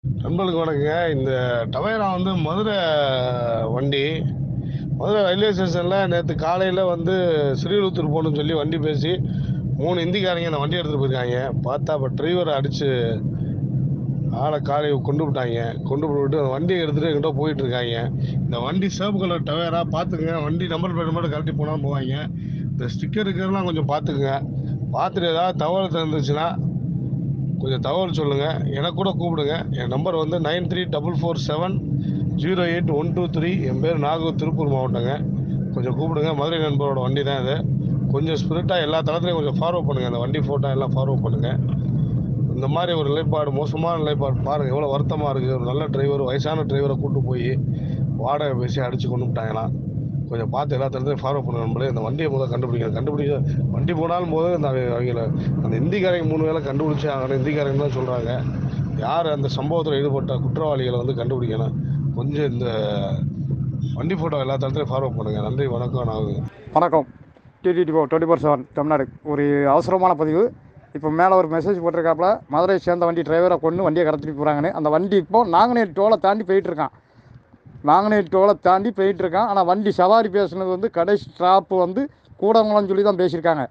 நண்பர்களுக்கு வணக்கங்க. இந்த டவேரா வந்து மதுரை வண்டி. மதுரை ரயில்வே ஸ்டேஷன்ல நேத்து காலையில வந்து ஸ்ரீவில்லிபுத்தூர் போகணும்னு சொல்லி வண்டி பேசி 3 ஹிந்திக்காரங்க அந்த வண்டி எடுத்துட்டு போயிருக்காங்க. பார்த்தா அப்ப டிரைவர அடிச்சு ஆளை காலை கொண்டு விட்டாங்க. கொண்டு போட்டு அந்த வண்டியை எடுத்துட்டு எங்கிட்ட போயிட்டு இருக்காங்க. இந்த வண்டி சிவப்பு கலர் டவேரா பார்த்துக்குங்க. வண்டி நம்பர் பிளேட் மட்டும் கழட்டி போனா போவாங்க. இந்த ஸ்டிக்கர் இருக்கிறதெல்லாம் கொஞ்சம் பார்த்துக்குங்க. பார்த்துட்டு ஏதாவது தகவல் தந்துச்சுன்னா கொஞ்சம் தகவல் சொல்லுங்கள். எனக்கு கூட கூப்பிடுங்க. என் நம்பர் வந்து 9344708123. என் பேர் நாகூர், திருப்பூர் மாவட்டங்க. கொஞ்சம் கூப்பிடுங்க. மதுரை நண்பரோட வண்டி தான் இது. கொஞ்சம் ஸ்பிரிட்டாக எல்லா தளத்துலையும் கொஞ்சம் ஃபார்வர்ட் பண்ணுங்கள். அந்த வண்டி ஃபோட்டோ எல்லாம் ஃபார்வர்ட் பண்ணுங்கள். இந்த மாதிரி ஒரு நிலைப்பாடு, மோசமான நிலைப்பாடு பாருங்கள். எவ்வளோ வருத்தமாக இருக்குது. ஒரு நல்ல டிரைவர், வயசான டிரைவரை கூப்பிட்டு போய் வாடகை பேசி அடித்து கொண்டு விட்டாங்களாம். கொஞ்சம் பார்த்து எல்லா தளத்தையும் ஃபார்வர்ட் பண்ண நம்மளே இந்த வண்டியை முதல் கண்டுபிடிக்க வண்டி போனாலும் போது இந்த அவங்கள அந்த இந்திக்காரங்க 3 வேலை கண்டுபிடிச்சி ஆகணும். இந்திக்காரங்க தான் சொல்கிறாங்க. யார் அந்த சம்பவத்தில் ஈடுபட்ட குற்றவாளிகளை வந்து கண்டுபிடிக்கணும். கொஞ்சம் இந்த வண்டி ஃபோட்டோ எல்லா தளத்துலையும் ஃபார்வர்ட் பண்ணுங்கள். நன்றி, வணக்கம். நான் வணக்கம். டிடிடி 24/7 தமிழ்நாடு. ஒரு அவசரமான பதிவு. இப்போ மேலே ஒரு மெசேஜ் போட்டிருக்காப்புல, மதுரையை சேர்ந்த வண்டி டிரைவரை கொண்டு வண்டியை கடத்திட்டு போகிறாங்கன்னு. அந்த வண்டி இப்போ நாங்குநேரி டோலை தாண்டி போயிட்டுருக்கான். ஆனால் வண்டி சவாரி பேசுனது வந்து கடைசி ஸ்டாப்பு வந்து கூடங்குளம்னு சொல்லி தான் பேசியிருக்காங்க.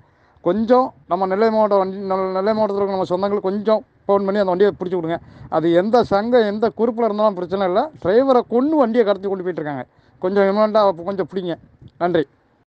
கொஞ்சம் நம்ம நெல்லை மாவட்டத்தில் இருக்க நம்ம சொந்தங்கள் கொஞ்சம் ஃபோன் பண்ணி அந்த வண்டியை பிடிச்சி விடுங்க. அது எந்த சங்கம் எந்த குரூப்பில் இருந்தாலும் பிரச்சனை இல்லை. டிரைவரை கொண்டு வண்டியை கடத்தி கொண்டு போயிட்டுருக்காங்க. கொஞ்சம் இமீடியட்டாக கொஞ்சம் பிடிங்க. நன்றி.